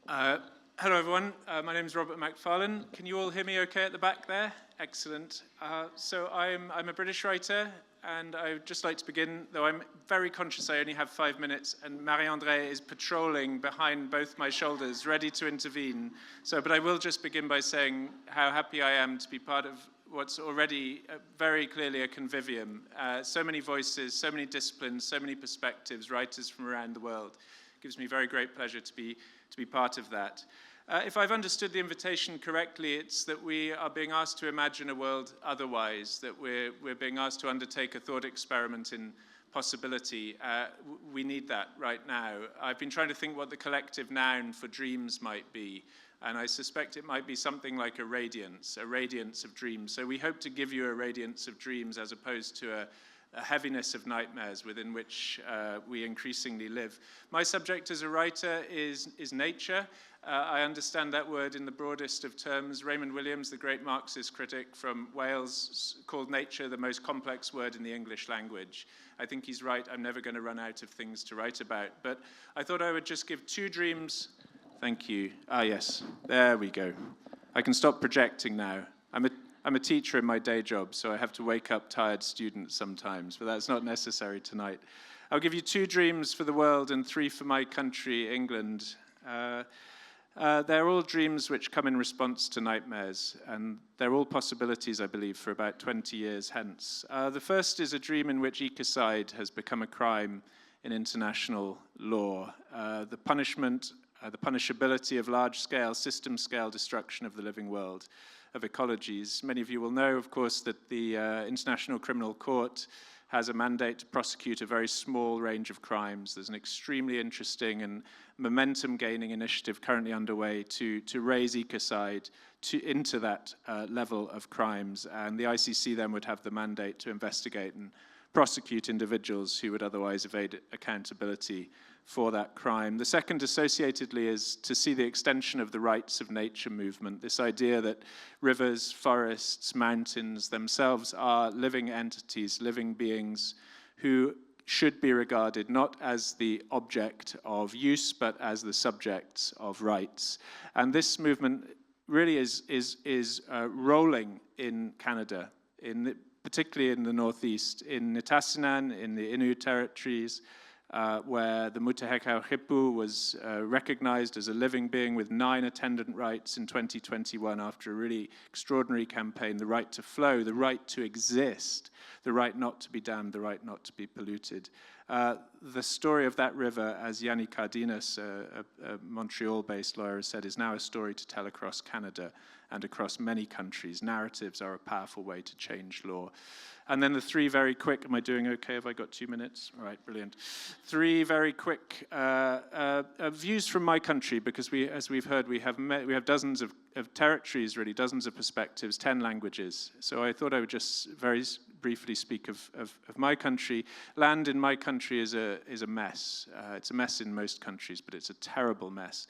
Uh, Hello, everyone. My name is Robert Macfarlane. Can you all hear me okay at the back there? Excellent. So I'm a British writer, and I would just like to begin, though I'm very conscious I only have 5 minutes, and Marie-Andrée is patrolling behind both my shoulders, ready to intervene. But I will just begin by saying how happy I am to be part of what's already very clearly a convivium. So many voices, so many disciplines, so many perspectives, writers from around the world. It gives me very great pleasure to be part of that. If I've understood the invitation correctly, it's that we are being asked to imagine a world otherwise, that we're being asked to undertake a thought experiment in possibility. We need that right now. I've been trying to think what the collective noun for dreams might be, and I suspect it might be something like a radiance of dreams. So we hope to give you a radiance of dreams as opposed to a heaviness of nightmares within which we increasingly live. My subject as a writer is nature. I understand that word in the broadest of terms. Raymond Williams, the great Marxist critic from Wales, called nature the most complex word in the English language. I think he's right. I'm never going to run out of things to write about. But I thought I would just give 2 dreams. Thank you. Yes, there we go. I can stop projecting now. I'm a teacher in my day job, so I have to wake up tired students sometimes, but that's not necessary tonight. I'll give you 2 dreams for the world and 3 for my country, England. They're all dreams which come in response to nightmares, and they're all possibilities, I believe, for about 20 years hence. The first is a dream in which ecocide has become a crime in international law. The punishability of large-scale, system-scale destruction of the living world, of ecologies. Many of you will know, of course, that the International Criminal Court has a mandate to prosecute a very small range of crimes. There's an extremely interesting and momentum-gaining initiative currently underway to raise ecocide into that level of crimes. And the ICC then would have the mandate to investigate and prosecute individuals who would otherwise evade accountability for that crime. The second, associatedly, is to see the extension of the rights of nature movement, this idea that rivers, forests, mountains themselves are living entities, living beings who should be regarded not as the object of use, but as the subjects of rights. And this movement really is rolling in Canada, particularly in the northeast, in Nitassinan, in the Innu territories, where the Mutahekauhipu was recognized as a living being with 9 attendant rights in 2021 after a really extraordinary campaign: the right to flow, the right to exist, the right not to be dammed, the right not to be polluted. The story of that river, as Yannick Cardenas, a Montreal-based lawyer, has said, is now a story to tell across Canada and across many countries. Narratives are a powerful way to change law. And then the 3 very quick, am I doing okay? Have I got 2 minutes? All right, brilliant. 3 very quick views from my country, because as we've heard, we have dozens of territories, really, dozens of perspectives, 10 languages. So I thought I would just very briefly speak of my country. Land in my country is a mess. It's a mess in most countries, but it's a terrible mess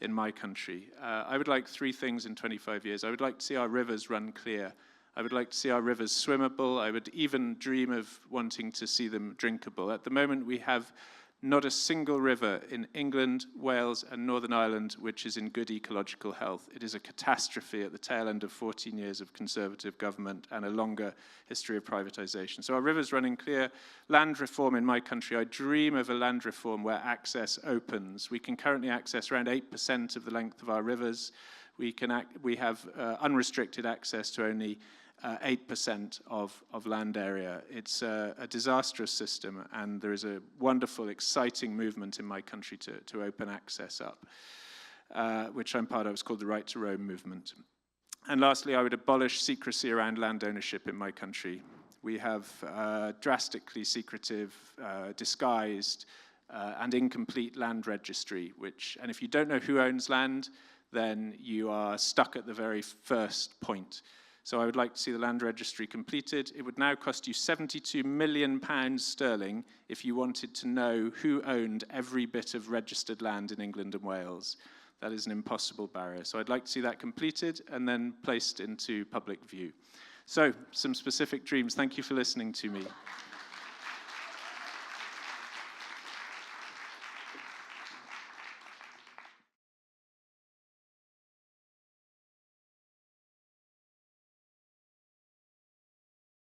in my country. I would like 3 things in 25 years. I would like to see our rivers run clear. I would like to see our rivers swimmable. I would even dream of wanting to see them drinkable. At the moment, we have not a single river in England, Wales, and Northern Ireland which is in good ecological health. It is a catastrophe at the tail end of 14 years of Conservative government and a longer history of privatization. So our rivers running clear. Land reform in my country. I dream of a land reform where access opens. We can currently access around 8% of the length of our rivers. We have unrestricted access to only 8% of land area. It's a disastrous system, and there is a wonderful, exciting movement in my country to open access up, which I'm part of. It's called the Right to Roam movement. And lastly, I would abolish secrecy around land ownership in my country. We have drastically secretive, disguised, and incomplete land registry, and if you don't know who owns land, then you are stuck at the very first point. So I would like to see the land registry completed. It would now cost you £72 million sterling if you wanted to know who owned every bit of registered land in England and Wales. That is an impossible barrier. So I'd like to see that completed and then placed into public view. So, some specific dreams. Thank you for listening to me.